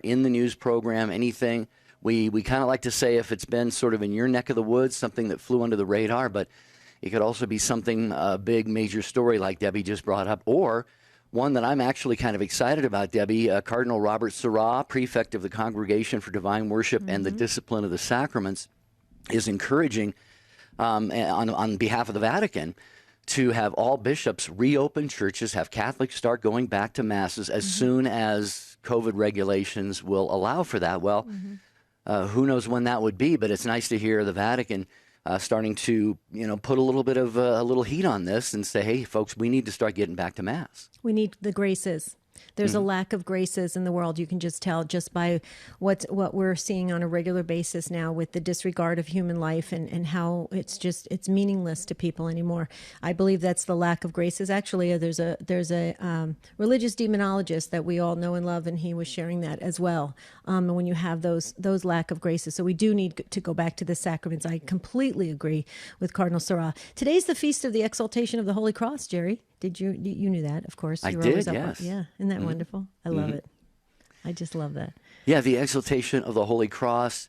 in the news program, anything. We kind of like to say if it's been sort of in your neck of the woods, something that flew under the radar, but it could also be something, a big major story like Debbie just brought up, or one that I'm actually kind of excited about, Debbie. Cardinal Robert Sarah, prefect of the Congregation for Divine Worship and the Discipline of the Sacraments, is encouraging on behalf of the Vatican to have all bishops reopen churches, have Catholics start going back to masses as soon as COVID regulations will allow for that. Well, who knows when that would be, but it's nice to hear the Vatican starting to, put a little bit of a little heat on this and say, hey, folks, we need to start getting back to Mass. We need the graces. There's a lack of graces in the world. You can just tell just by what we're seeing on a regular basis now with the disregard of human life and how it's meaningless to people anymore. I believe that's the lack of graces. Actually, there's a religious demonologist that we all know and love, and he was sharing that as well. When you have those lack of graces. So we do need to go back to the sacraments. I completely agree with Cardinal Sarah. Today's the Feast of the Exaltation of the Holy Cross, Jerry. Did you knew that, of course. I did, yes. Yeah, isn't that wonderful? I love it. I just love that. Yeah, the exaltation of the Holy Cross.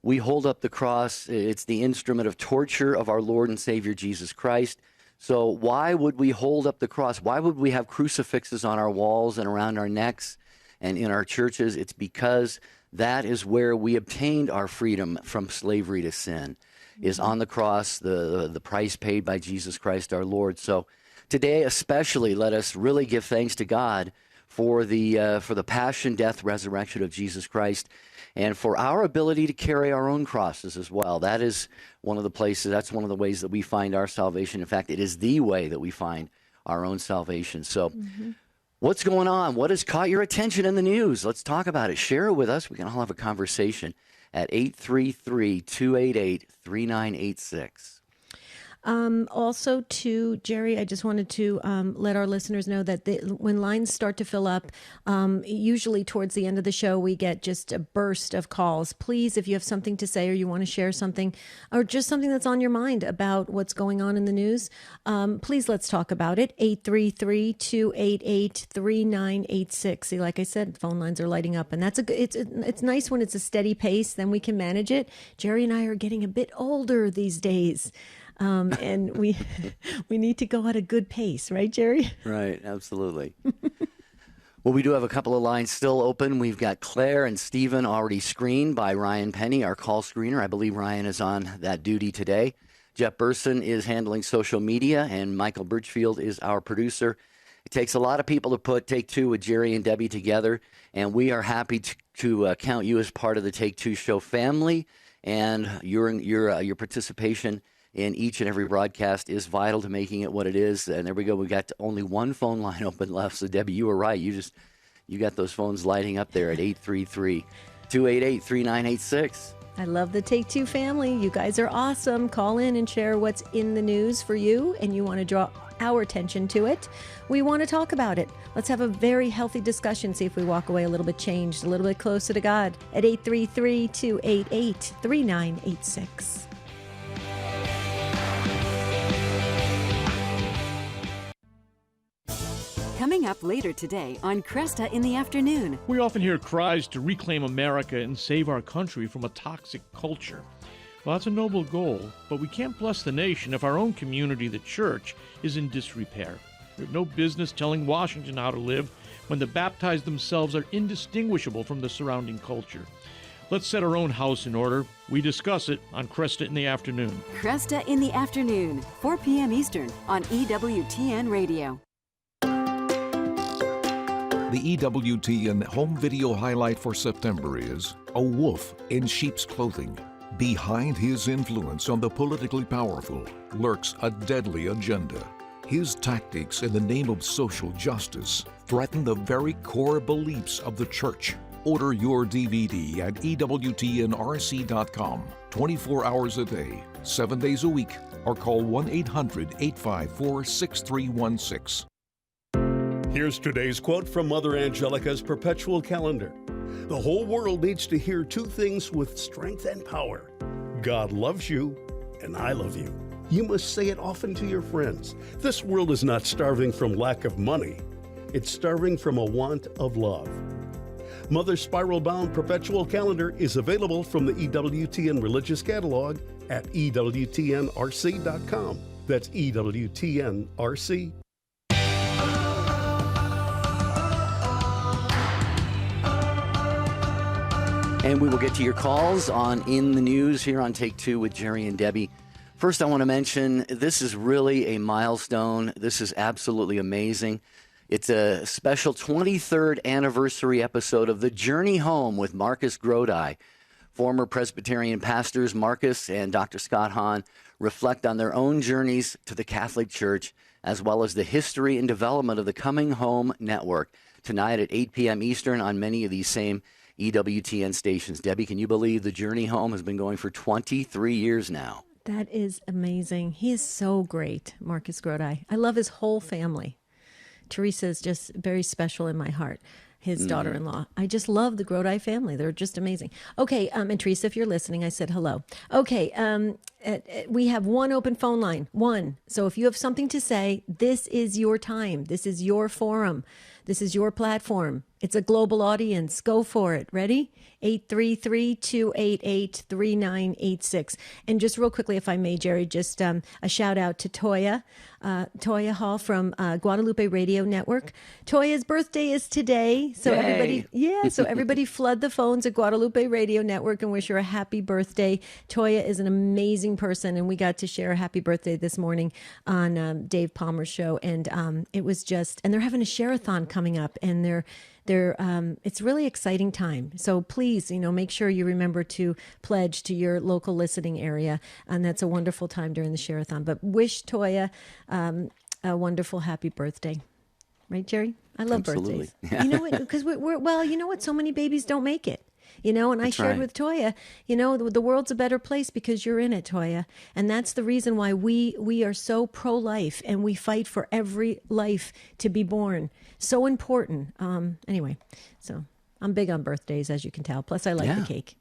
We hold up the cross. It's the instrument of torture of our Lord and Savior Jesus Christ. So why would we hold up the cross? Why would we have crucifixes on our walls and around our necks and in our churches? It's because that is where we obtained our freedom from slavery to sin, is on the cross, the price paid by Jesus Christ our Lord. So today especially, let us really give thanks to God for the passion, death, resurrection of Jesus Christ, and for our ability to carry our own crosses as well. That is one of the places, that's one of the ways that we find our salvation. In fact, it is the way that we find our own salvation. So what's going on? What has caught your attention in the news? Let's talk about it. Share it with us. We can all have a conversation at 833-288-3986. Also, too, Jerry, I just wanted to let our listeners know that when lines start to fill up, usually towards the end of the show, we get just a burst of calls. Please, if you have something to say or you want to share something or just something that's on your mind about what's going on in the news, please let's talk about it. 833-288-3986. See, like I said, phone lines are lighting up, and it's nice when it's a steady pace, then we can manage it. Jerry and I are getting a bit older these days. And we need to go at a good pace, right, Jerry? Right, absolutely. Well, we do have a couple of lines still open. We've got Claire and Stephen already screened by Ryan Penny, our call screener. I believe Ryan is on that duty today. Jeff Burson is handling social media, and Michael Birchfield is our producer. It takes a lot of people to put Take Two with Jerry and Debbie together, and we are happy to count you as part of the Take Two show family, and your participation in each and every broadcast is vital to making it what it is. And there we go. We got only one phone line open left. So, Debbie, you were right. You got those phones lighting up there at 833-288-3986. I love the Take Two family. You guys are awesome. Call in and share what's in the news for you, and you want to draw our attention to it. We want to talk about it. Let's have a very healthy discussion. See if we walk away a little bit changed, a little bit closer to God at 833-288-3986. Coming up later today on Cresta in the Afternoon. We often hear cries to reclaim America and save our country from a toxic culture. Well, that's a noble goal, but we can't bless the nation if our own community, the church, is in disrepair. We have no business telling Washington how to live when the baptized themselves are indistinguishable from the surrounding culture. Let's set our own house in order. We discuss it on Cresta in the Afternoon. Cresta in the Afternoon, 4 p.m. Eastern on EWTN Radio. The EWTN home video highlight for September is a wolf in sheep's clothing. Behind his influence on the politically powerful lurks a deadly agenda. His tactics in the name of social justice threaten the very core beliefs of the church. Order your DVD at EWTNRC.com, 24 hours a day, 7 days a week, or call 1-800-854-6316. Here's today's quote from Mother Angelica's perpetual calendar. The whole world needs to hear two things with strength and power. God loves you, and I love you. You must say it often to your friends. This world is not starving from lack of money. It's starving from a want of love. Mother's spiral-bound perpetual calendar is available from the EWTN Religious Catalog at EWTNRC.com. That's EWTNRC. And we will get to your calls on In the News here on Take Two with Jerry and Debbie. First, I want to mention this is really a milestone. This is absolutely amazing. It's a special 23rd anniversary episode of The Journey Home with Marcus Grodi. Former Presbyterian pastors Marcus and Dr. Scott Hahn reflect on their own journeys to the Catholic Church, as well as the history and development of the Coming Home Network, tonight at 8 p.m. Eastern on many of these same EWTN stations. Debbie, can you believe The Journey Home has been going for 23 years now? That is amazing. He is so great, Marcus Grodi. I love his whole family. Teresa is just very special in my heart, his daughter-in-law. I just love the Grodi family. They're just amazing. Okay, and Teresa, if you're listening, I said hello. Okay, we have one open phone line, one. So if you have something to say, this is your time. This is your forum. This is your platform. It's a global audience. Go for it. Ready? 833-288-3986. And just real quickly, if I may, Jerry, just a shout out to Toya Hall from Guadalupe Radio Network. Toya's birthday is today. So everybody flood the phones at Guadalupe Radio Network and wish her a happy birthday. Toya is an amazing person, and we got to share a happy birthday this morning on Dave Palmer's show. And it was just, and they're having a share-a-thon coming up, and it's really exciting time. So please, make sure you remember to pledge to your local listening area. And that's a wonderful time during the share-a-thon. But wish Toya a wonderful happy birthday. Right, Jerry? I love Absolutely. birthdays. Yeah. You know what? Because you know what? So many babies don't make it. And I shared with Toya, the world's a better place because you're in it, Toya. And that's the reason why we are so pro-life and we fight for every life to be born. So important. Anyway, so I'm big on birthdays, as you can tell. Plus, I like the cake.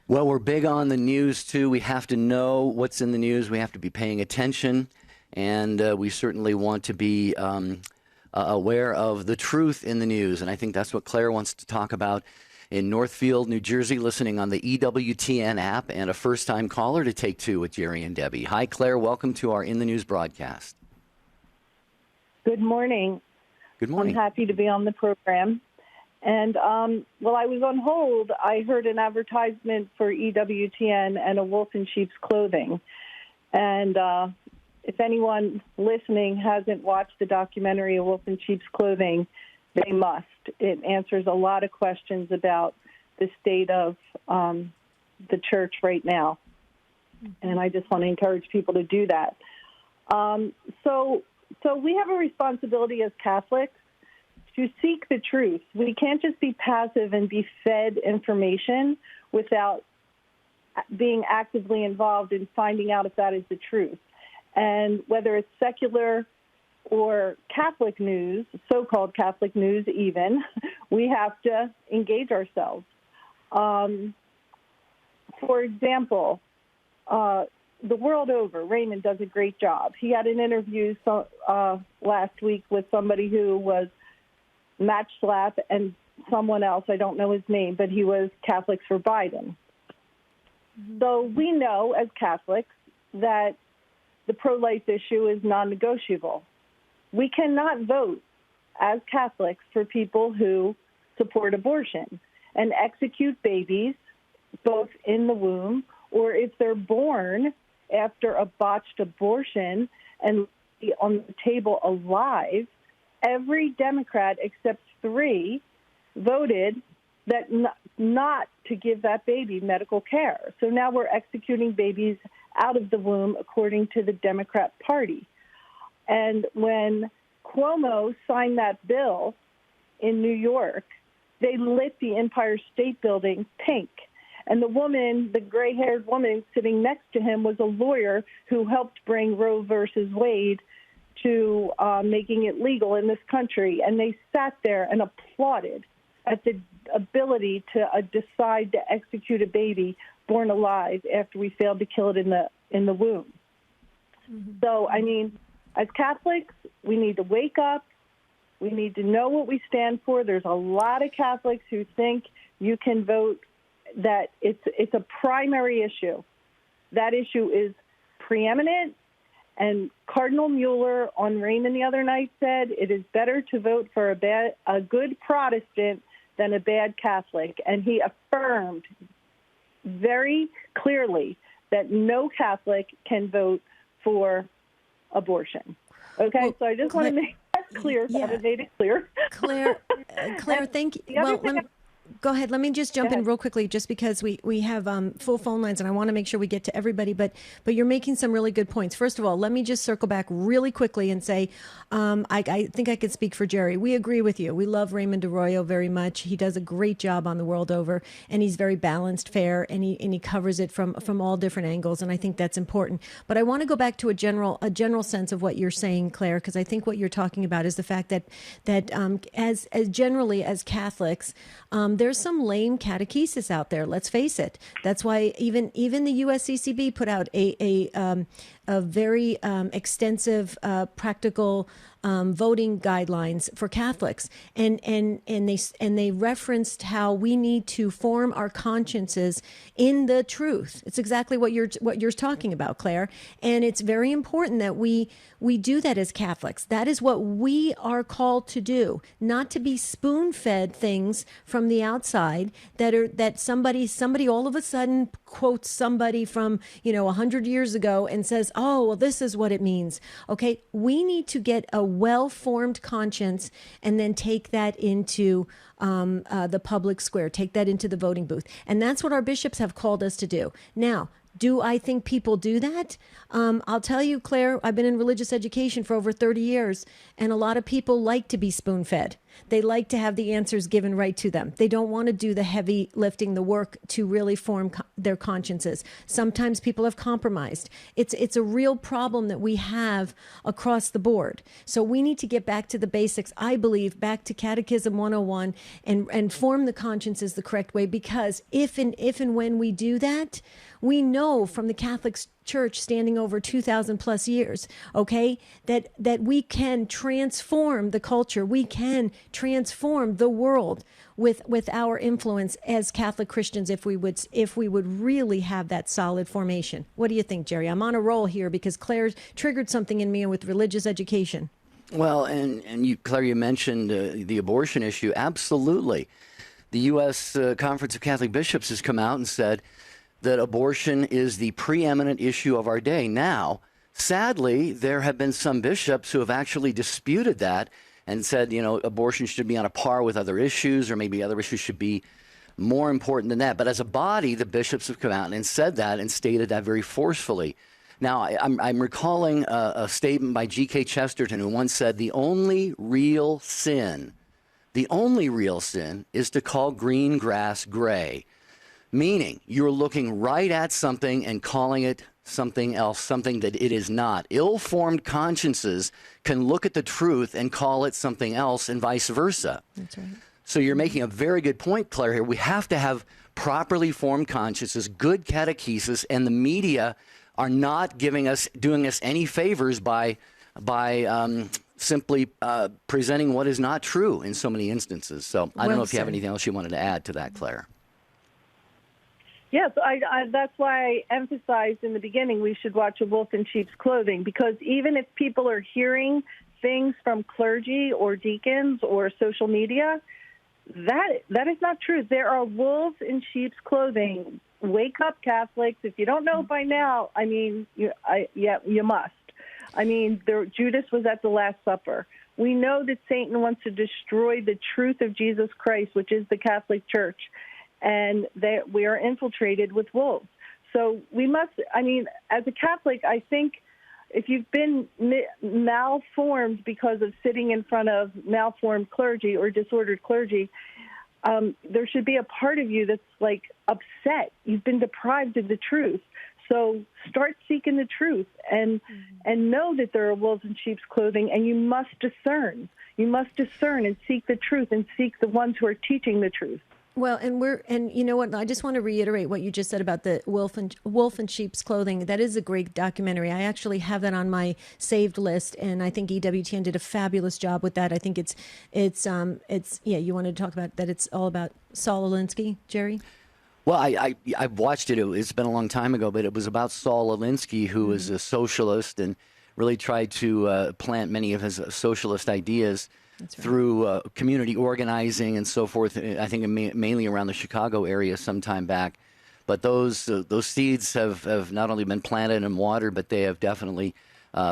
Well, we're big on the news, too. We have to know what's in the news. We have to be paying attention. And we certainly want to be aware of the truth in the news. And I think that's what Claire wants to talk about in Northfield, New Jersey, listening on the EWTN app, and a first-time caller to Take Two with Jerry and Debbie. Hi, Claire. Welcome to our In the News broadcast. Good morning. Good morning. I'm happy to be on the program. And while I was on hold, I heard an advertisement for EWTN and a wolf in sheep's clothing. And if anyone listening hasn't watched the documentary A Wolf in Sheep's Clothing, they must. It answers a lot of questions about the state of the church right now. And I just want to encourage people to do that. So we have a responsibility as Catholics to seek the truth. We can't just be passive and be fed information without being actively involved in finding out if that is the truth. And whether it's secular or Catholic news, so-called Catholic news even, we have to engage ourselves. For example, the world over, Raymond does a great job. He had an interview last week with somebody who was match slap and someone else, I don't know his name, but he was Catholics for Biden. So we know as Catholics that the pro-life issue is non-negotiable. We cannot vote as Catholics for people who support abortion and execute babies both in the womb or if they're born after a botched abortion and on the table alive. Every Democrat except 3 voted that not to give that baby medical care. So now we're executing babies out of the womb according to the Democrat Party. And when Cuomo signed that bill in New York, they lit the Empire State Building pink. And the woman, the gray-haired woman sitting next to him, was a lawyer who helped bring Roe versus Wade to making it legal in this country. And they sat there and applauded at the ability to decide to execute a baby born alive after we failed to kill it in the womb. Mm-hmm. So, I mean, as Catholics, we need to wake up, We need to know what we stand for. There's a lot of Catholics who think you can vote, that it's a primary issue. That issue is preeminent, and Cardinal Mueller on Raymond the other night said it is better to vote for a good Protestant than a bad Catholic, and he affirmed very clearly that no Catholic can vote for abortion. Okay, Well, so I just want to make that clear. Yeah. I made it clear. Claire, thank you. The other Well, thing go ahead. Let me just jump in real quickly, just because we have full phone lines, and I want to make sure we get to everybody. But you're making some really good points. First of all, let me just circle back really quickly and say, I think I could speak for Jerry. We agree with you. We love Raymond Arroyo very much. He does a great job on the world over, and he's very balanced, fair, and he covers it from all different angles. And I think that's important. But I want to go back to a general sense of what you're saying, Claire, because I think what you're talking about is the fact that as generally as Catholics, there's some lame catechesis out there. Let's face it. That's why even the USCCB put out a very extensive practical voting guidelines for Catholics, and they referenced how we need to form our consciences in the truth. It's exactly what you're talking about, Claire, and it's very important that we do that as Catholics. That is what we are called to do, not to be spoon-fed things from the outside that somebody all of a sudden quotes somebody from 100 years ago and says, oh, well, this is what it means. Okay, we need to get a well-formed conscience and then take that into the public square, take that into the voting booth. And that's what our bishops have called us to do. Now, do I think people do that? I'll tell you, Claire, I've been in religious education for over 30 years, and a lot of people like to be spoon-fed. They like to have the answers given right to them. They don't want to do the heavy lifting, the work to really form their consciences. Sometimes people have compromised. It's a real problem that we have across the board. So we need to get back to the basics, I believe, back to Catechism 101 and form the consciences the correct way, because if and when we do that, we know from the Catholic Church standing over 2,000 plus years, okay, that we can transform the culture. We can transform the world with our influence as Catholic Christians if we would really have that solid formation. What do you think, Jerry? I'm on a roll here because Claire triggered something in me with religious education. Well, and you, Claire, you mentioned the abortion issue. Absolutely. The U.S. Conference of Catholic Bishops has come out and said that abortion is the preeminent issue of our day. Now, sadly, there have been some bishops who have actually disputed that and said, abortion should be on a par with other issues, or maybe other issues should be more important than that. But as a body, the bishops have come out and said that and stated that very forcefully. Now, I'm recalling a statement by G.K. Chesterton, who once said, the only real sin is to call green grass gray. Meaning, you're looking right at something and calling it something else, something that it is not. Ill-formed consciences can look at the truth and call it something else, and vice versa. That's right. So you're making a very good point, Claire, here. We have to have properly formed consciences, good catechesis, and the media are not doing us any favors by simply presenting what is not true in so many instances. So I don't know if you have anything else you wanted to add to that, Claire. Yes, that's why I emphasized in the beginning we should watch A Wolf in Sheep's Clothing, because even if people are hearing things from clergy or deacons or social media, that is not true. There are wolves in sheep's clothing. Wake up, Catholics. If you don't know by now, you must. Judas was at the Last Supper. We know that Satan wants to destroy the truth of Jesus Christ, which is the Catholic Church, and that we are infiltrated with wolves. So we must, as a Catholic, I think if you've been malformed because of sitting in front of malformed clergy or disordered clergy, there should be a part of you that's upset. You've been deprived of the truth. So start seeking the truth and know that there are wolves in sheep's clothing, and you must discern. You must discern and seek the truth and seek the ones who are teaching the truth. Well, and you know what? I just want to reiterate what you just said about the wolf in sheep's clothing. That is a great documentary. I actually have that on my saved list, and I think EWTN did a fabulous job with that. I think it's yeah. You wanted to talk about that? It's all about Saul Alinsky, Jerry. Well, I watched it. It's been a long time ago, but it was about Saul Alinsky, who was a socialist and really tried to plant many of his socialist ideas through community organizing and so forth. I think mainly around the Chicago area some time back. But those seeds have not only been planted and watered, but they have definitely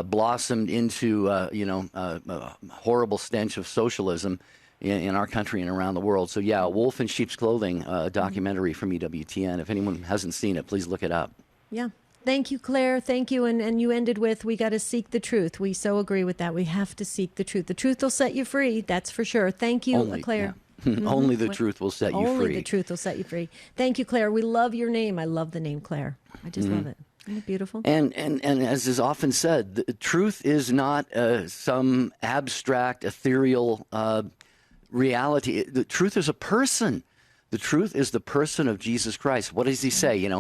blossomed into a horrible stench of socialism in our country and around the world. So yeah, Wolf in Sheep's Clothing, a documentary from EWTN. If anyone hasn't seen it, please look it up. Yeah. Thank you, Claire. Thank you. And you ended with, we got to seek the truth. We so agree with that. We have to seek the truth. The truth will set you free. That's for sure. Thank you, Claire. Yeah. Only the truth will set you free. Only the truth will set you free. Thank you, Claire. We love your name. I love the name Claire. I just love it. Isn't it beautiful? And as is often said, the truth is not some abstract, ethereal reality. The truth is a person. The truth is the person of Jesus Christ. What does he say?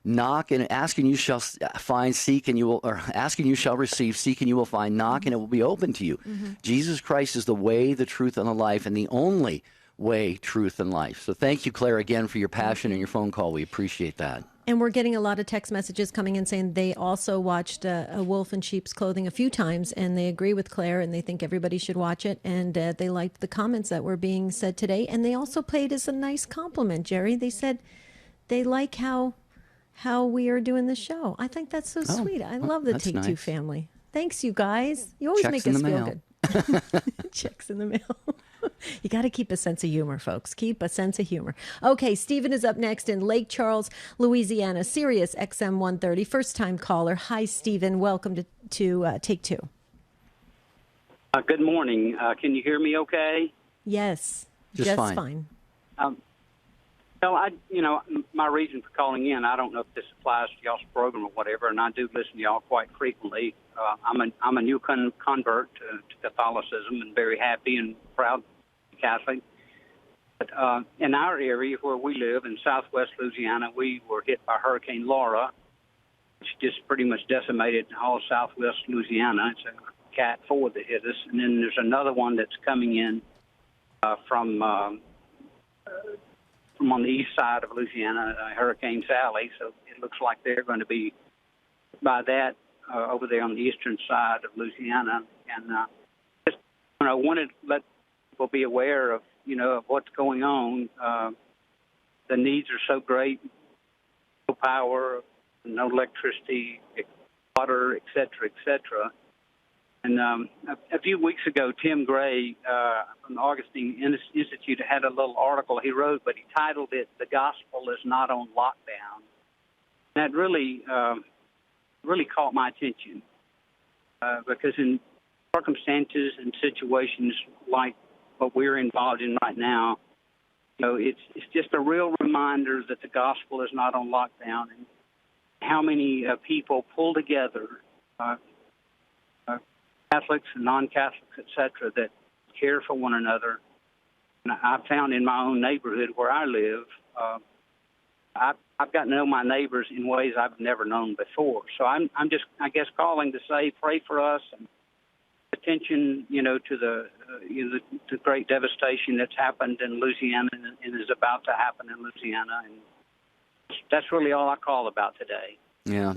Knock and ask and you shall find, seek and you will, or ask and you shall receive, seek and you will find, knock and it will be open to you. Jesus Christ is the way, the truth, and the life, and the only way, truth, and life. So thank you, Claire, again for your passion and your phone call. We appreciate that. And we're getting a lot of text messages coming in saying they also watched A Wolf in Sheep's Clothing a few times, and they agree with Claire, and they think everybody should watch it, and they liked the comments that were being said today. And they also played as a nice compliment, Jerry. They said they like how we are doing the show. I think that's so sweet. I love the Take Two family. Thanks, you guys. You always make us feel good. Checks in the mail. You got to keep a sense of humor, folks. Keep a sense of humor. Okay, Stephen is up next in Lake Charles, Louisiana. Sirius XM 130, first-time caller. Hi, Stephen. Welcome to Take Two. Good morning. Can you hear me okay? Yes, just fine. My reason for calling in, I don't know if this applies to y'all's program or whatever, and I do listen to y'all quite frequently. I'm a new convert to Catholicism and very happy and proud Catholic. But in our area where we live in southwest Louisiana, we were hit by Hurricane Laura, which just pretty much decimated all southwest Louisiana. It's a Cat 4 that hit us. And then there's another one that's coming in from on the east side of Louisiana, Hurricane Sally. So it looks like they're going to be by that over there on the eastern side of Louisiana. And just wanted to let people be aware of, of what's going on. The needs are so great, no power, no electricity, water, et cetera, et cetera. And a few weeks ago, Tim Gray from the Augustine Institute had a little article he wrote, but he titled it, "The Gospel is Not on Lockdown." And that really caught my attention because in circumstances and situations like what we're involved in right now, it's just a real reminder that the gospel is not on lockdown, and how many people pull together, Catholics and non-Catholics, et cetera, that care for one another. And I've found in my own neighborhood where I live, I've gotten to know my neighbors in ways I've never known before. So I'm just, I guess, calling to say, pray for us and attention, to the great devastation that's happened in Louisiana and is about to happen in Louisiana. And that's really all I call about today. Yeah.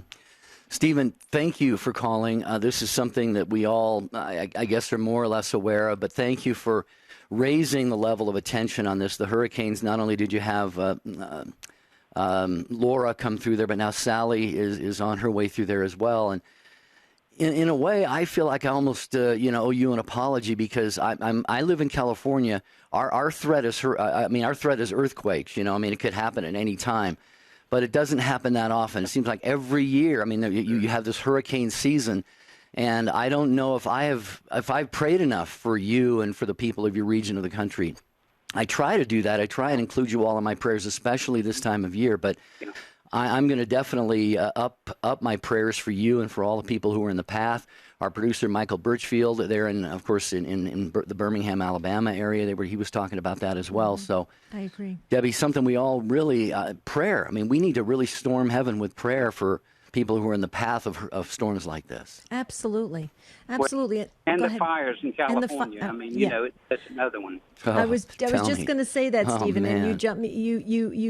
Stephen, thank you for calling. This is something that we all, I guess, are more or less aware of, but thank you for raising the level of attention on this. The hurricanes, not only did you have Laura come through there, but now Sally is on her way through there as well. And in a way, I feel like I almost owe you an apology because I live in California. Our threat is our threat is earthquakes. It could happen at any time. But it doesn't happen that often. It seems like every year, you have this hurricane season, and I don't know if I've prayed enough for you and for the people of your region of the country. I try to do that. I try and include you all in my prayers, especially this time of year. But I'm going to definitely up my prayers for you and for all the people who are in the path. our producer, Michael Birchfield. They're of course, in the Birmingham, Alabama area, where he was talking about that as well. So I agree. Debbie, something we all really, prayer. I mean, we need to really storm heaven with prayer for people who are in the path of storms like this. Absolutely. Absolutely. And Go the ahead. fires in California. I mean, you know, that's another one. I was just going to say that, Stephen, and you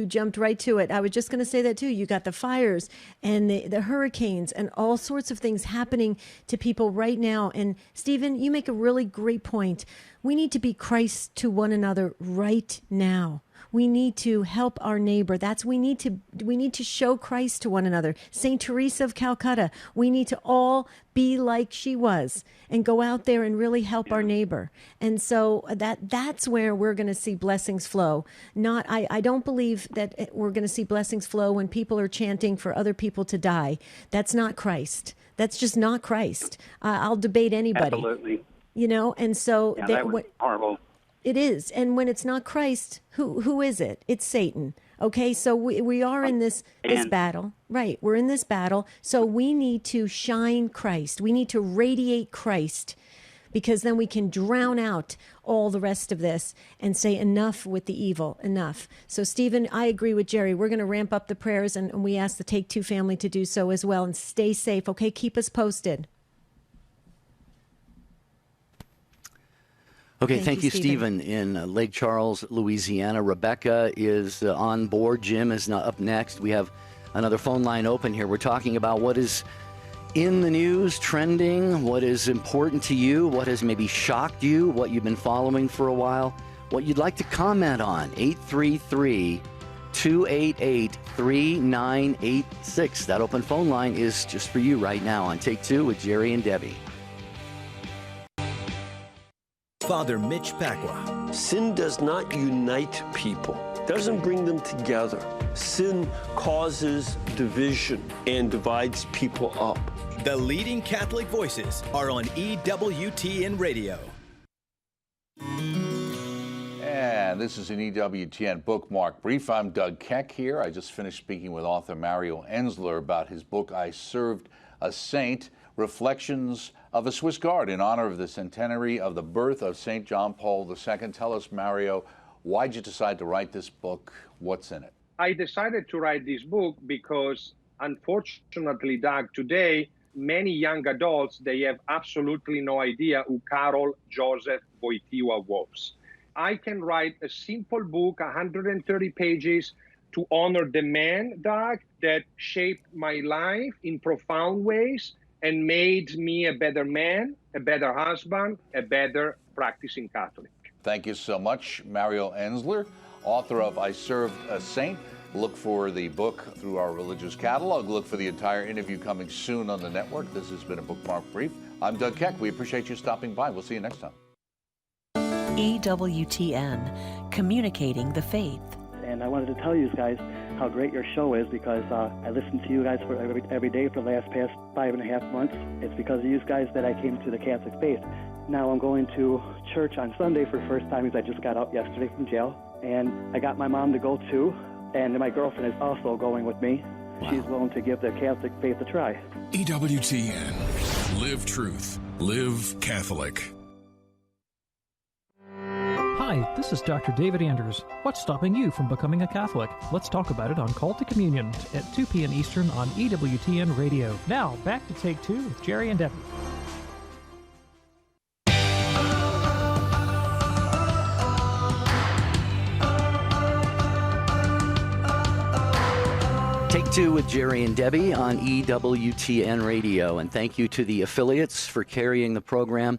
jumped right to it. I was just going to say that too. You got the fires and the hurricanes and all sorts of things happening to people right now. And Stephen, you make a really great point. We need to be Christ to one another right now. We need to help our neighbor. We need to show Christ to one another. Saint Teresa of Calcutta, we need to all be like she was and go out there and really help our neighbor. And so that's where we're going to see blessings flow. I don't believe that we're going to see blessings flow when people are chanting for other people to die. That's not Christ. That's just not Christ. I'll debate anybody. Absolutely. You know, and so that was horrible. It is. And when it's not Christ, who is it? It's Satan. Okay, so we are in this battle. Right, we're in this battle. So we need to shine Christ. We need to radiate Christ, because then we can drown out all the rest of this and say enough with the evil, enough. So, Stephen, I agree with Jerry. We're going to ramp up the prayers, and we ask the Take Two family to do so as well. And stay safe, okay? Keep us posted. Okay, thank you, Stephen. In Lake Charles, Louisiana, Rebecca is on board. Jim is up next. We have another phone line open here. We're talking about what is in the news, trending, what is important to you, what has maybe shocked you, what you've been following for a while, what you'd like to comment on. 833-288-3986. That open phone line is just for you right now on Take Two with Jerry and Debbie. Father Mitch Pacwa. Sin does not unite people, doesn't bring them together. Sin causes division and divides people up. The leading Catholic voices are on EWTN Radio. And this is an EWTN bookmark brief. I'm Doug Keck here. I just finished speaking with author Mario Enzler about his book, I Served a Saint, Reflections of a Swiss Guard in honor of the centenary of the birth of St. John Paul II. Tell us, Mario, why'd you decide to write this book? What's in it? I decided to write this book because, unfortunately, Doug, today, many young adults, they have absolutely no idea who Karol Joseph Wojtyła was. I can write a simple book, 130 pages, to honor the man, Doug, that shaped my life in profound ways and made me a better man, a better husband, a better practicing Catholic. Thank you so much, Mario Enzler, author of I Served a Saint. Look for the book through our religious catalog. Look for the entire interview coming soon on the network. This has been a Bookmark Brief. I'm Doug Keck. We appreciate you stopping by. We'll see you next time. EWTN, communicating the faith. And I wanted to tell you guys how great your show is, because I listen to you guys for every day for the past 5.5 months. It's because of you guys that I came to the Catholic faith. Now I'm going to church on Sunday for the first time, because I just got out yesterday from jail. And I got my mom to go too, and my girlfriend is also going with me. Wow. She's willing to give the Catholic faith a try. EWTN. Live truth. Live Catholic. Hi, this is Dr. David Anders. What's stopping you from becoming a Catholic? Let's talk about it on Call to Communion at 2 p.m. Eastern on EWTN Radio. Now, back to Take Two with Jerry and Debbie. Take Two with Jerry and Debbie on EWTN Radio. And thank you to the affiliates for carrying the program.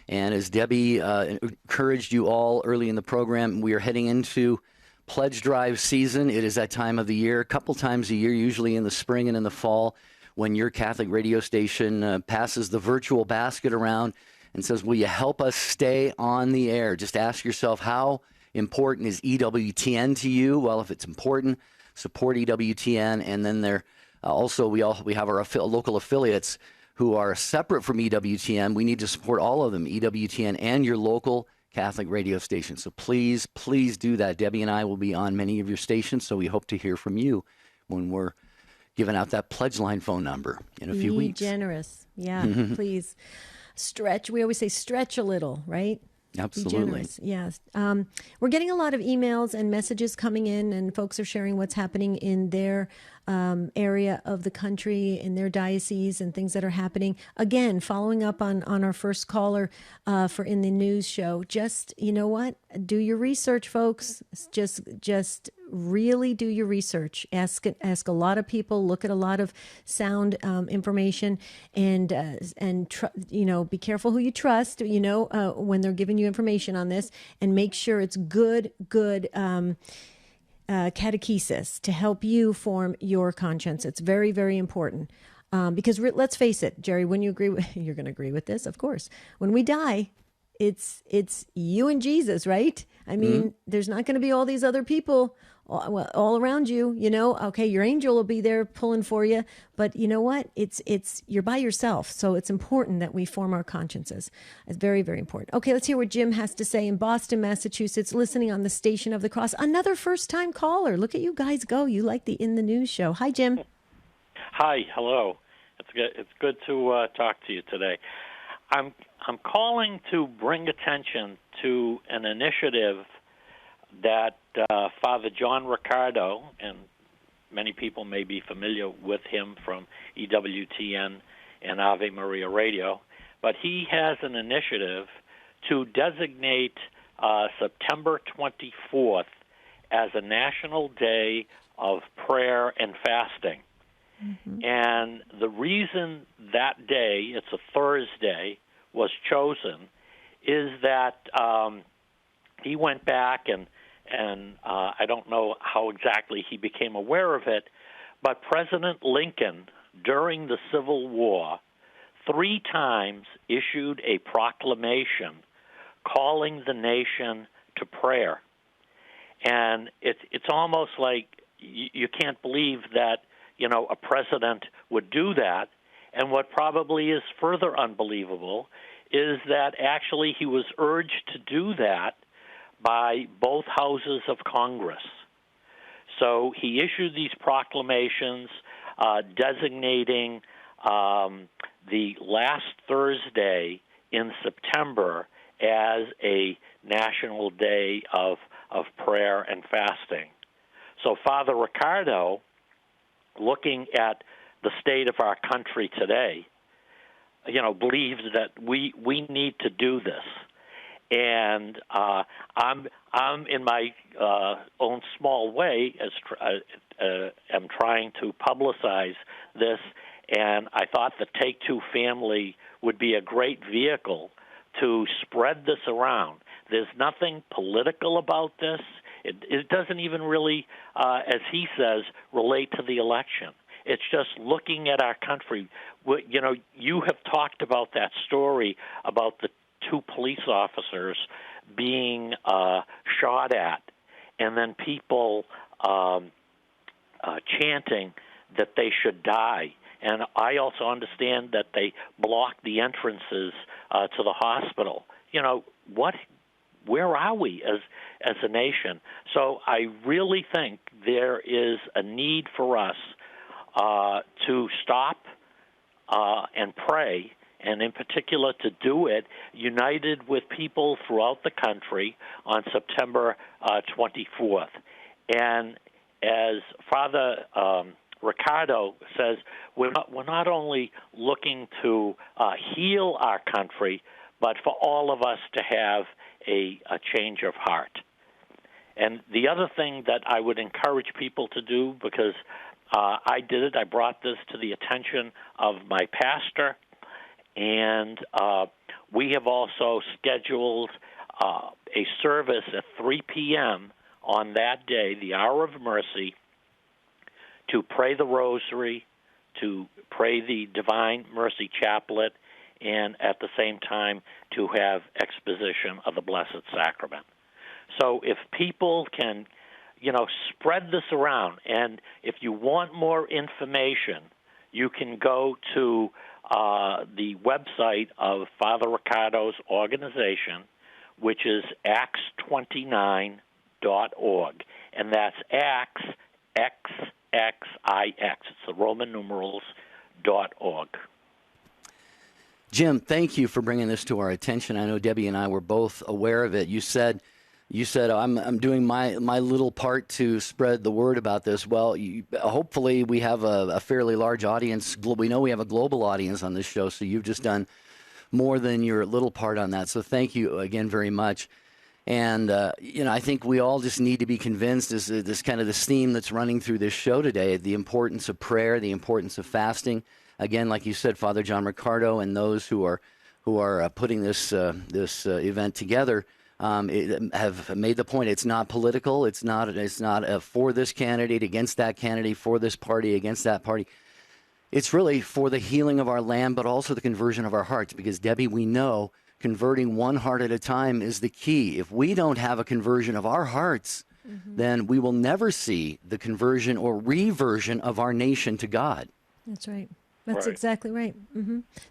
And as Debbie encouraged you all early in the program, we are heading into pledge drive season. It is that time of the year, a couple times a year, usually in the spring and in the fall, when your Catholic radio station passes the virtual basket around and says, will you help us stay on the air? Just ask yourself, how important is EWTN to you? Well, if it's important, support EWTN. And then there also we have our local affiliates who are separate from EWTN. We need to support all of them, EWTN and your local Catholic radio station. So please, please do that. Debbie and I will be on many of your stations, so we hope to hear from you when we're giving out that pledge line phone number in a few weeks. Be generous. Yeah, please. Stretch. We always say stretch a little, right? Absolutely. Be generous. Yes. We're getting a lot of emails and messages coming in, and folks are sharing what's happening in their area of the country, in their diocese, and things that are happening. Again, following up on our first caller for In the News show. Just, you know what? Do your research, folks. Just really do your research. Ask a lot of people. Look at a lot of sound information, and be careful who you trust. When they're giving you information on this, and make sure it's good catechesis to help you form your conscience. It's very, very important. Because let's face it, Jerry, when you you're going to agree with this, of course. When we die, it's you and Jesus, right? I mean, there's not going to be all these other people all around you. Okay, your angel will be there pulling for you, but you know what? It's you're by yourself, so it's important that we form our consciences. It's very, very important. Okay, let's hear what Jim has to say in Boston, Massachusetts, listening on the Station of the Cross. Another first-time caller. Look at you guys go. You like the In the News show. Hi, Jim. Hi, hello. It's good to talk to you today. I'm calling to bring attention to an initiative that Father John Riccardo, and many people may be familiar with him from EWTN and Ave Maria Radio, but he has an initiative to designate September 24th as a national day of prayer and fasting. Mm-hmm. And the reason that day, it's a Thursday, was chosen is that he went back and I don't know how exactly he became aware of it, but President Lincoln, during the Civil War, 3 times issued a proclamation calling the nation to prayer. And it's almost like you can't believe that, a president would do that. And what probably is further unbelievable is that actually he was urged to do that by both houses of Congress. So he issued these proclamations designating the last Thursday in September as a national day of prayer and fasting. So Father Riccardo, looking at the state of our country today, believes that we need to do this. And I'm in my own small way am trying to publicize this, and I thought the Take Two family would be a great vehicle to spread this around. There's nothing political about this. It doesn't even really, as he says, relate to the election. It's just looking at our country. You have talked about that story about the 2 police officers being shot at, and then people chanting that they should die. And I also understand that they blocked the entrances to the hospital. Where are we as a nation? So I really think there is a need for us to stop and pray, and in particular to do it united with people throughout the country on September 24th. And as Father Riccardo says, we're not only looking to heal our country, but for all of us to have a change of heart. And the other thing that I would encourage people to do, because I did it, I brought this to the attention of my pastor, and we have also scheduled a service at 3 p.m. on that day, the Hour of Mercy, to pray the Rosary, to pray the Divine Mercy Chaplet, and at the same time to have exposition of the Blessed Sacrament. So if people can, spread this around, and if you want more information, you can go to the website of Father Riccardo's organization, which is acts29.org, and that's Acts, XXIX. It's the Roman numerals.org. Jim, thank you for bringing this to our attention. I know Debbie and I were both aware of it. You said I'm doing my little part to spread the word about this. Well, hopefully we have a fairly large audience. We know we have a global audience on this show, so you've just done more than your little part on that. So thank you again very much. And, I think we all just need to be convinced as this kind of this theme that's running through this show today, the importance of prayer, the importance of fasting. Again, like you said, Father John Ricardo and those who are putting this event together have made the point. It's not political. It's not for this candidate, against that candidate, for this party, against that party. It's really for the healing of our land, but also the conversion of our hearts. Because, Debbie, we know converting one heart at a time is the key. If we don't have a conversion of our hearts, then we will never see the conversion or reversion of our nation to God. That's right. That's exactly right.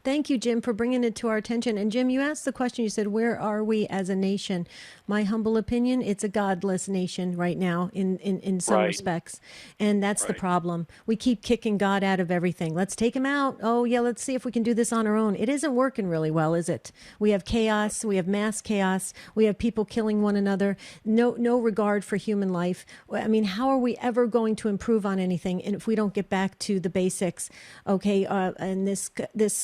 Thank you, Jim, for bringing it to our attention. And Jim, you asked the question, you said, where are we as a nation? My humble opinion, it's a godless nation right now in some respects. And that's the problem. We keep kicking God out of everything. Let's take him out. Oh, yeah, let's see if we can do this on our own. It isn't working really well, is it? We have chaos. We have mass chaos. We have people killing one another. No regard for human life. I mean, how are we ever going to improve on anything? And if we don't get back to the basics, okay, and this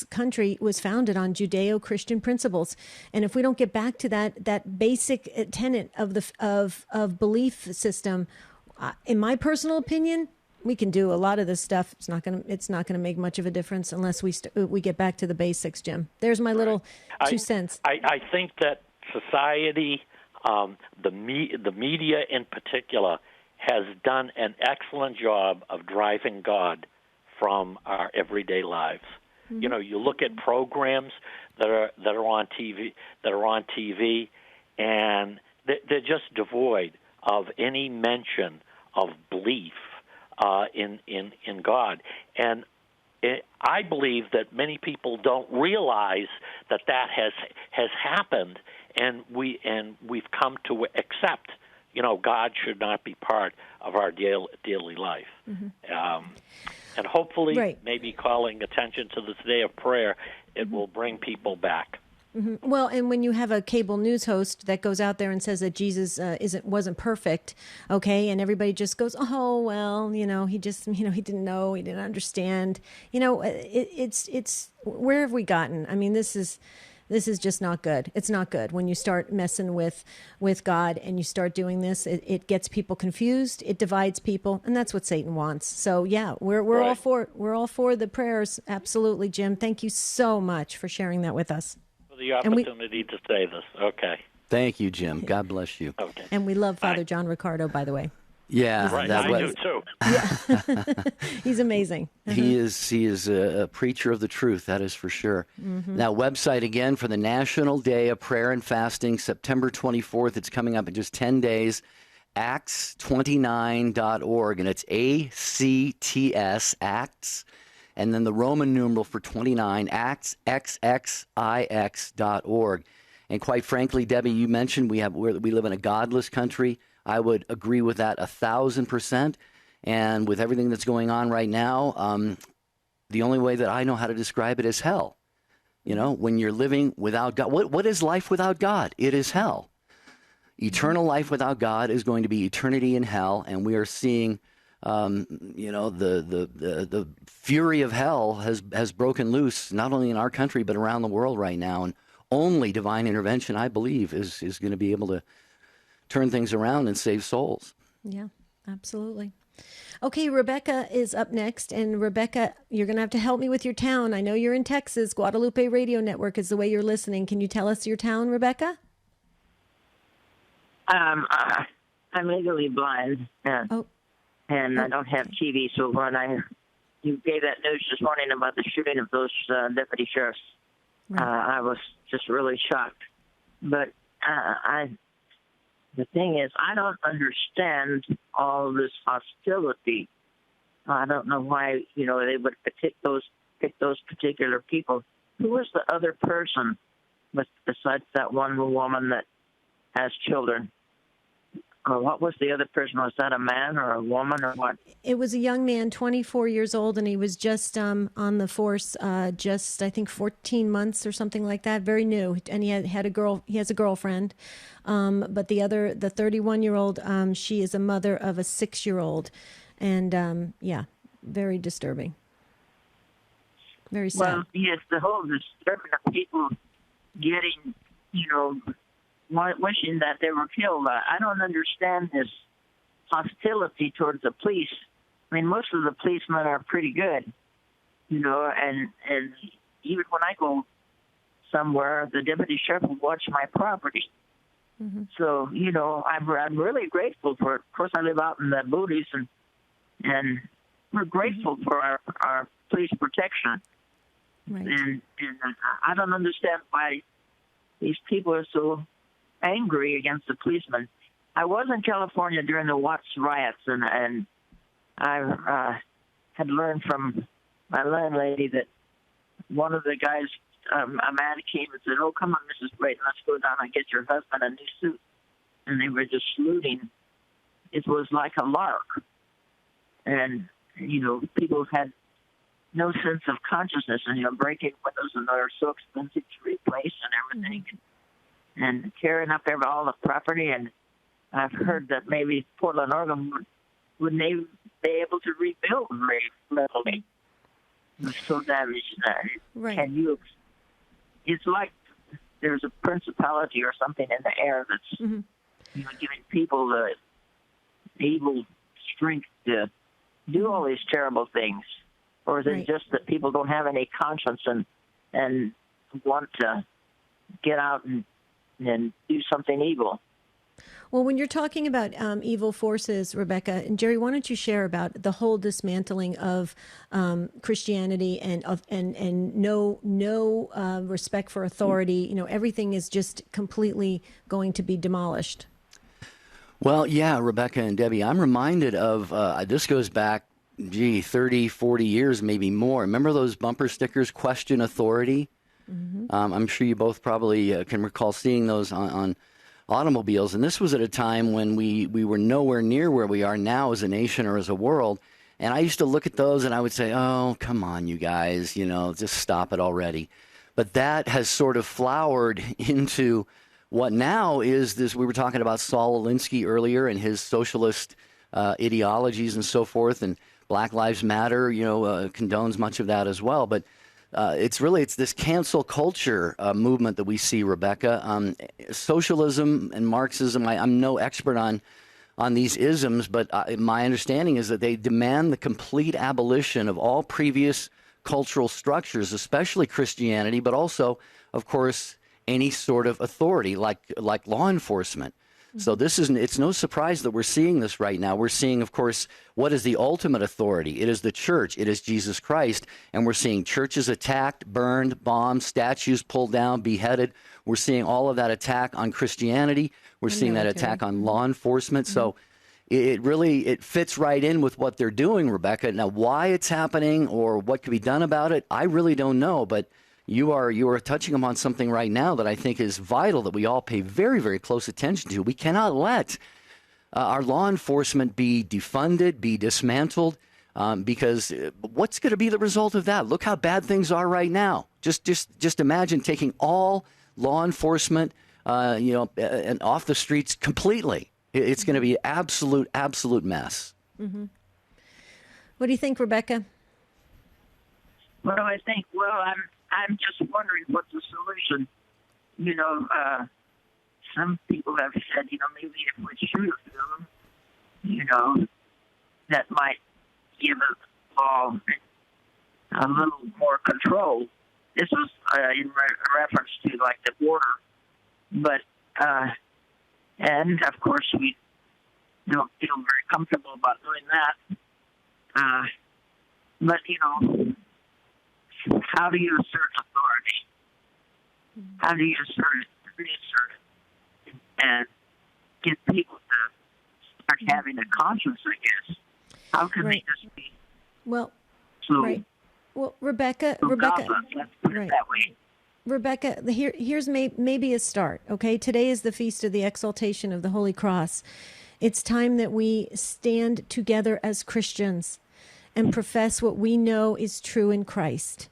country was founded on Judeo-Christian principles, and if we don't get back to that basic tenet of belief system, in my personal opinion, we can do a lot of this stuff. It's not gonna make much of a difference unless we get back to the basics. Jim, there's my little 2 cents. I think that society, the media in particular, has done an excellent job of driving God from our everyday lives. You look at programs that are on TV, and they're just devoid of any mention of belief in God. And I believe that many people don't realize that has happened, and we've come to accept. God should not be part of our daily life. And hopefully, maybe calling attention to this day of prayer, it will bring people back. Well, and when you have a cable news host that goes out there and says that Jesus wasn't perfect, okay, and everybody just goes, oh well, he just, he didn't know, he didn't understand. It's where have we gotten? I mean, this is just not good. It's not good when you start messing with God and you start doing this. It gets people confused. It divides people, and that's what Satan wants. So yeah, we're all for the prayers. Absolutely, Jim. Thank you so much for sharing that with us. For the opportunity to say this. Okay. Thank you, Jim. God bless you. Okay. And we love Father John Ricardo, by the way. Yeah, I do too. Yeah. He's amazing. He is a preacher of the truth, that is for sure. Now, website again for the National Day of Prayer and Fasting, September 24th. It's coming up in just 10 days. Acts29.org, and it's ACTS, Acts, and then the Roman numeral for 29, Acts, XXIX.org. And quite frankly, Debbie, you mentioned we live in a godless country. I would agree with that 1,000%. And with everything that's going on right now, the only way that I know how to describe it is hell. When you're living without God, what is life without God? It is hell. Eternal life without God is going to be eternity in hell, and we are seeing, the fury of hell has broken loose not only in our country but around the world right now. And only divine intervention, I believe, is going to be able to turn things around and save souls. Yeah, absolutely. Okay, Rebecca is up next. And Rebecca, you're going to have to help me with your town. I know you're in Texas. Guadalupe Radio Network is the way you're listening. Can you tell us your town, Rebecca? I'm legally blind, and I don't have TV. So when you gave that news this morning about the shooting of those deputy sheriffs, I was just really shocked. But the thing is, I don't understand all this hostility. I don't know why, they would pick those particular people. Who is the other person besides that one woman that has children? What was the other person? Was that a man or a woman or what? It was a young man, 24 years old, and he was just on the force, just I think 14 months or something like that. Very new, and he had a girl. He has a girlfriend, but the 31-year-old, she is a mother of a 6-year-old, and yeah, very disturbing. Very sad. Well, yes, the whole disturbing of people getting, wishing that they were killed. I don't understand this hostility towards the police. I mean, most of the policemen are pretty good, and even when I go somewhere, the deputy sheriff will watch my property. Mm-hmm. So, I'm really grateful for it. Of course, I live out in the boonies, and we're grateful for our police protection. Right. And I don't understand why these people are so angry against the policemen. I was in California during the Watts riots, and I had learned from my landlady that one of the guys, a man came and said, "Oh, come on, Mrs. Brayton, let's go down and get your husband a new suit." And they were just saluting. It was like a lark. And, people had no sense of consciousness, and, breaking windows and they're so expensive to replace and everything. Mm-hmm. And tearing up all the property. And I've heard that maybe Portland, Oregon would be able to rebuild very readily. It's so damaged that right. It's like there's a principality or something in the air that's mm-hmm. Giving people the evil strength to do all these terrible things. Or is it just that people don't have any conscience and want to get out and do something evil? Well, when you're talking about evil forces, Rebecca and Jerry, why don't you share about the whole dismantling of Christianity and no respect for authority? Everything is just completely going to be demolished. Well, yeah, Rebecca and Debbie, I'm reminded of this goes back 30, 40 years, maybe more. Remember those bumper stickers, question authority? Mm-hmm. I'm sure you both probably can recall seeing those on automobiles. And this was at a time when we were nowhere near where we are now as a nation or as a world. And I used to look at those and I would say, oh, come on, you guys, just stop it already. But that has sort of flowered into what now is this. We were talking about Saul Alinsky earlier and his socialist ideologies and so forth. And Black Lives Matter, condones much of that as well. But it's this cancel culture movement that we see, Rebecca. Socialism and Marxism, I'm no expert on these isms, but my understanding is that they demand the complete abolition of all previous cultural structures, especially Christianity, but also, of course, any sort of authority like law enforcement. So it's no surprise that we're seeing this right now. We're seeing, of course, what is the ultimate authority? It is the church. It is Jesus Christ. And we're seeing churches attacked, burned, bombed, statues pulled down, beheaded. We're seeing all of that attack on Christianity. We're seeing that attack on law enforcement. Mm-hmm. So it fits right in with what they're doing, Rebecca. Now, why it's happening or what could be done about it, I really don't know. But you are touching upon something right now that I think is vital that we all pay very, very close attention to. We cannot let our law enforcement be defunded, be dismantled, because what's going to be the result of that? Look how bad things are right now. Just imagine taking all law enforcement, and off the streets completely. It's going to be absolute mess. Mm-hmm. What do you think, Rebecca? What do I think? Well, I'm just wondering what's the solution. Some people have said, maybe if we shoot a film, that might give us all a little more control. This was in reference to like the border, but and of course we don't feel very comfortable about doing that. But how do you assert authority? How do you assert it, reassert it, and get people to start having a conscience, I guess? How can they just be Well, Rebecca, let's put it that way. Rebecca, here's maybe a start, okay? Today is the Feast of the Exaltation of the Holy Cross. It's time that we stand together as Christians and profess what we know is true in Christ.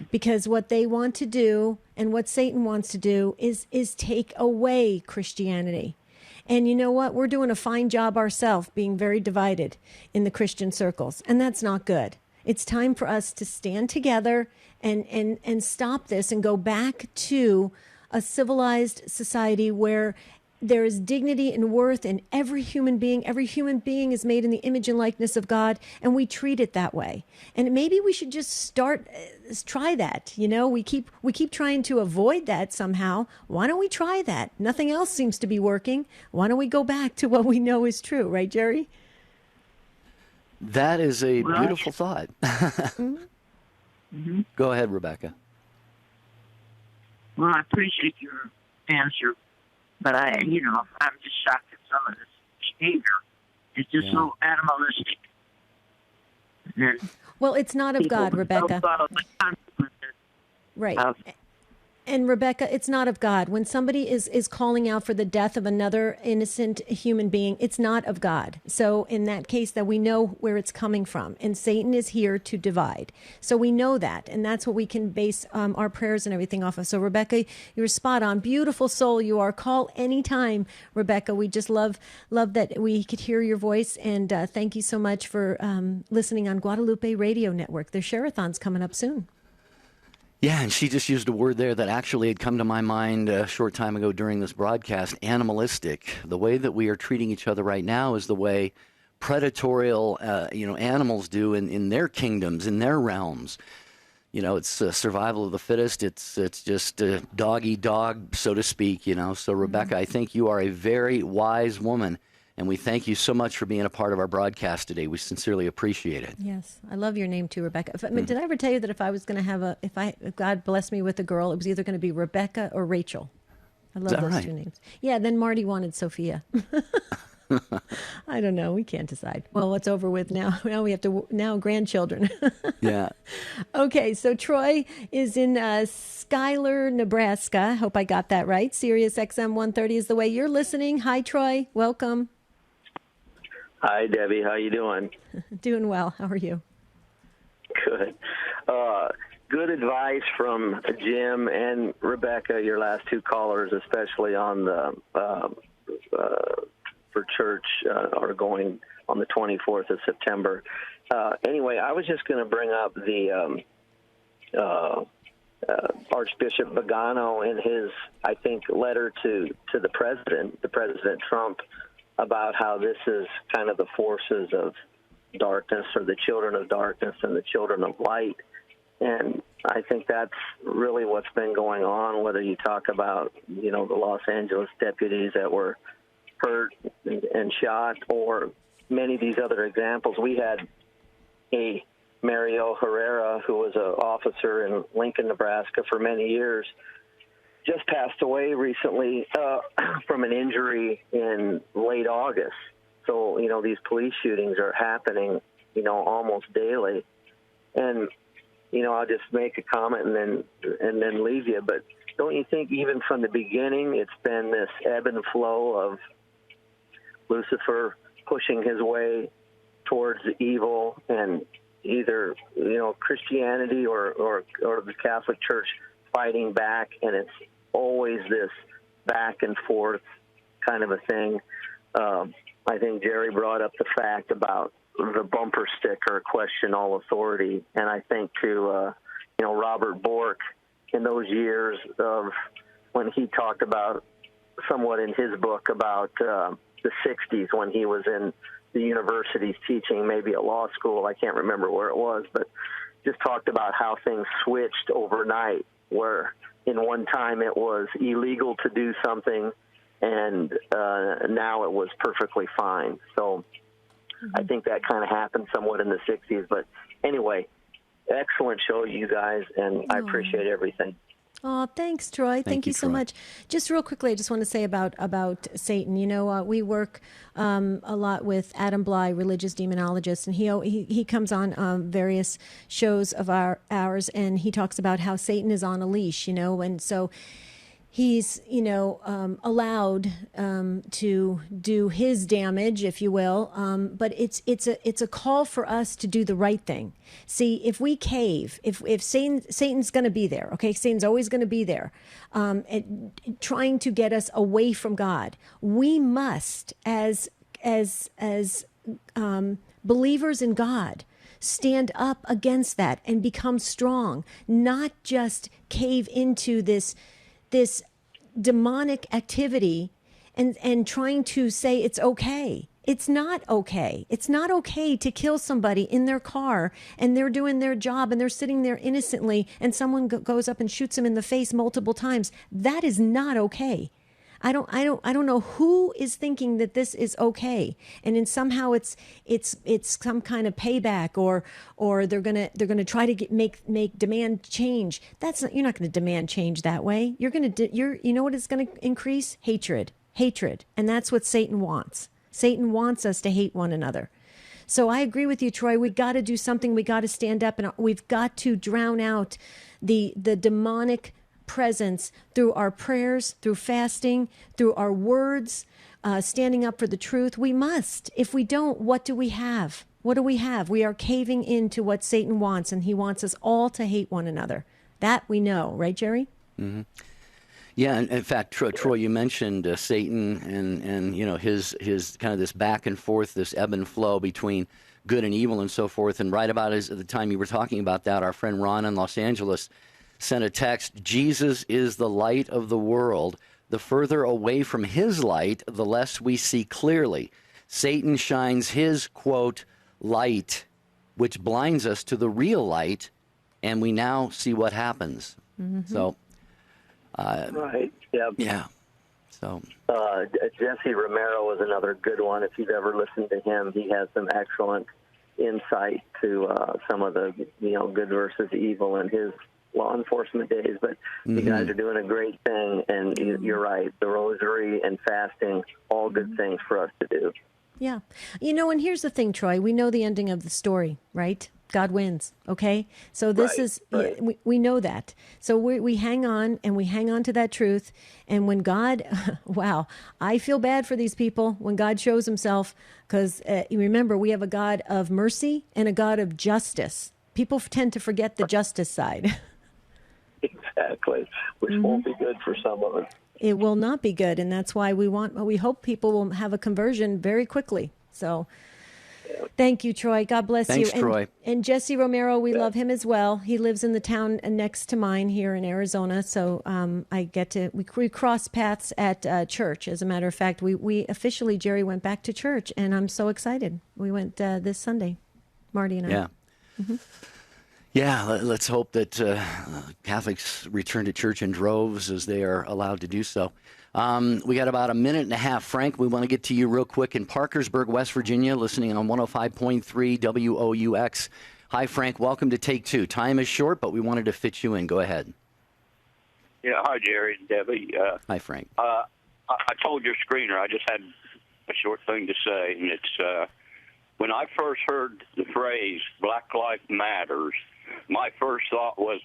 Because what they want to do and what Satan wants to do is take away Christianity. And you know what? We're doing a fine job ourselves being very divided in the Christian circles. And that's not good. It's time for us to stand together and stop this and go back to a civilized society where there is dignity and worth in every human being. Every human being is made in the image and likeness of God, and we treat it that way. And maybe we should just try that. You know, we keep trying to avoid that somehow. Why don't we try that? Nothing else seems to be working. Why don't we go back to what we know is true, right, Jerry? That is a beautiful thought. Mm-hmm. Go ahead, Rebecca. Well, I appreciate your answer, but I'm just shocked at some of this behavior. It's just so animalistic. Well, it's not of God, Rebecca. Right. And Rebecca, it's not of God. When somebody is calling out for the death of another innocent human being, it's not of God. So in that case, that we know where it's coming from. And Satan is here to divide. So we know that. And that's what we can base our prayers and everything off of. So Rebecca, you're spot on. Beautiful soul you are. Call anytime, Rebecca. We just love that we could hear your voice. And thank you so much for listening on Guadalupe Radio Network. Their Share-a-thon's coming up soon. Yeah, and she just used a word there that actually had come to my mind a short time ago during this broadcast, animalistic. The way that we are treating each other right now is the way predatorial, animals do in their kingdoms, in their realms. You know, it's survival of the fittest. It's just dog eat dog, so to speak, you know. So, Rebecca, I think you are a very wise woman. And we thank you so much for being a part of our broadcast today. We sincerely appreciate it. Yes, I love your name too, Rebecca. Did I ever tell you that if I was going to have if God blessed me with a girl, it was either going to be Rebecca or Rachel? I love those two names. Yeah, then Marty wanted Sophia. I don't know. We can't decide. Well, what's over with now? Now we have grandchildren. Yeah. Okay, so Troy is in Schuyler, Nebraska. Hope I got that right. Sirius XM 130 is the way you're listening. Hi, Troy. Welcome. Hi, Debbie. How you doing? Doing well. How are you? Good. Good advice from Jim and Rebecca, your last two callers, especially on the for church are going on the 24th of September. Anyway, I was just going to bring up the Archbishop Bogano in his, I think, letter to the President Trump, about how this is kind of the forces of darkness, or the children of darkness and the children of light. And I think that's really what's been going on, whether you talk about, the Los Angeles deputies that were hurt and shot, or many of these other examples. We had a Mario Herrera, who was an officer in Lincoln, Nebraska for many years, just passed away recently from an injury in late August. So, these police shootings are happening, almost daily. And, I'll just make a comment and then leave you. But don't you think even from the beginning it's been this ebb and flow of Lucifer pushing his way towards the evil, and either, Christianity or the Catholic Church fighting back, and it's always this back and forth kind of a thing. I think Jerry brought up the fact about the bumper sticker, question all authority, and I think to Robert Bork in those years of when he talked about, somewhat in his book, about the 60s when he was in the universities teaching, maybe a law school, I can't remember where it was, but just talked about how things switched overnight, where in one time it was illegal to do something, and now it was perfectly fine. So I think that kind of happened somewhat in the 60s. But anyway, excellent show, you guys, and I appreciate everything. Oh, thanks, Troy. Thank you so much. Just real quickly, I just want to say about Satan. We work a lot with Adam Bly, religious demonologist, and he comes on various shows of ours, and he talks about how Satan is on a leash, and so he's allowed to do his damage, if you will. But it's a call for us to do the right thing. See, if we cave, if Satan's going to be there, okay, Satan's always going to be there, trying to get us away from God. We must, as believers in God, stand up against that and become strong, not just cave into this demonic activity and trying to say it's okay. It's not okay. It's not okay to kill somebody in their car and they're doing their job and they're sitting there innocently and someone goes up and shoots them in the face multiple times. That is not okay. I don't know who is thinking that this is okay, and then somehow it's some kind of payback, or they're gonna try to make demand change. You're not going to demand change that way. You know what it's going to increase? Hatred, and that's what Satan wants. Satan wants us to hate one another. So I agree with you, Troy. We got to do something. We got to stand up, and we've got to drown out the demonic presence through our prayers, through fasting, through our words, standing up for the truth. We must. If we don't, what do we have? What do we have? We are caving into what Satan wants, and he wants us all to hate one another. That we know, right, Jerry? Mm-hmm. Yeah, and in fact, Troy, you mentioned Satan and his kind of this back and forth, this ebb and flow between good and evil and so forth. And right about at the time you were talking about that, our friend Ron in Los Angeles sent a text, Jesus is the light of the world. The further away from his light, the less we see clearly. Satan shines his, quote, light, which blinds us to the real light, and we now see what happens. Mm-hmm. So, right, yeah. Yeah. So Jesse Romero is another good one. If you've ever listened to him, he has some excellent insight to some of the, good versus evil in his law enforcement days, but you guys are doing a great thing, and you're right. The rosary and fasting, all good things for us to do. Yeah. And here's the thing, Troy. We know the ending of the story, right? God wins, okay? So this we know that. So we hang on, and we hang on to that truth. And when God, wow, I feel bad for these people when God shows himself, because you remember, we have a God of mercy and a God of justice. People tend to forget the justice side. Exactly, which won't be good for some of us. It will not be good, and that's why we hope people will have a conversion very quickly. So, thank you, Troy. God bless you. Thanks, Troy. And Jesse Romero, we love him as well. He lives in the town next to mine here in Arizona, so we cross paths at church. As a matter of fact, we officially, Jerry, went back to church, and I'm so excited. We went this Sunday, Marty and I. Yeah. Mm-hmm. Yeah, let's hope that Catholics return to church in droves as they are allowed to do so. We got about a minute and a half. Frank, we want to get to you real quick in Parkersburg, West Virginia, listening on 105.3 WOUX. Hi, Frank. Welcome to Take Two. Time is short, but we wanted to fit you in. Go ahead. Yeah, hi, Jerry and Debbie. Hi, Frank. I told your screener I just had a short thing to say, and it's when I first heard the phrase Black Lives Matters, my first thought was,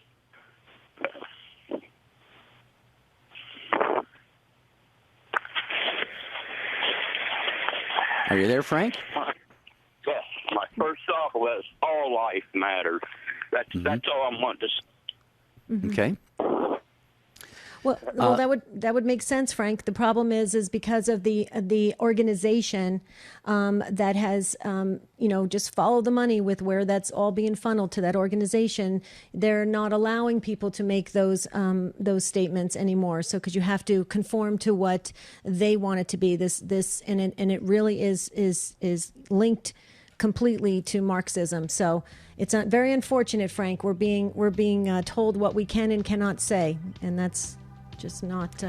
are you there, Frank? Yes, my first thought was all life matters. That's all I'm wanting to say. Mm-hmm. Okay. Well, that would make sense, Frank. The problem is because of the organization that has just follow the money with where that's all being funneled to that organization. They're not allowing people to make those statements anymore. So because you have to conform to what they want it to be. This and it really is linked completely to Marxism. So it's very unfortunate, Frank. We're being told what we can and cannot say, and that's just not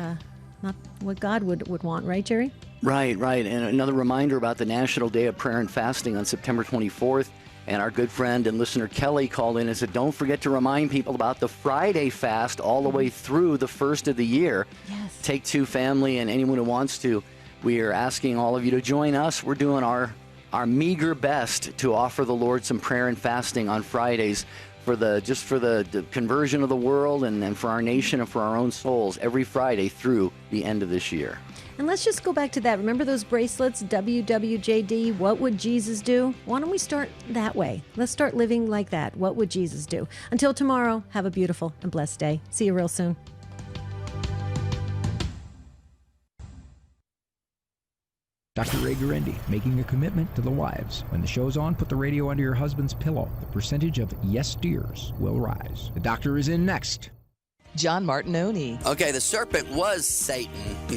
what God would want, right, Jerry? Right. And another reminder about the National Day of Prayer and Fasting on September 24th. And our good friend and listener Kelly called in and said, don't forget to remind people about the Friday fast all the way through the first of the year. Yes. Take Two family and anyone who wants to. We are asking all of you to join us. We're doing our meager best to offer the Lord some prayer and fasting on Fridays for the conversion of the world and for our nation and for our own souls every Friday through the end of this year. And let's just go back to that. Remember those bracelets, WWJD, what would Jesus do? Why don't we start that way? Let's start living like that. What would Jesus do? Until tomorrow, have a beautiful and blessed day. See you real soon. Dr. Ray Gurendi, making a commitment to the wives. When the show's on, put the radio under your husband's pillow. The percentage of yes dears will rise. The doctor is in next. John Martinoni. Okay, the serpent was Satan. He's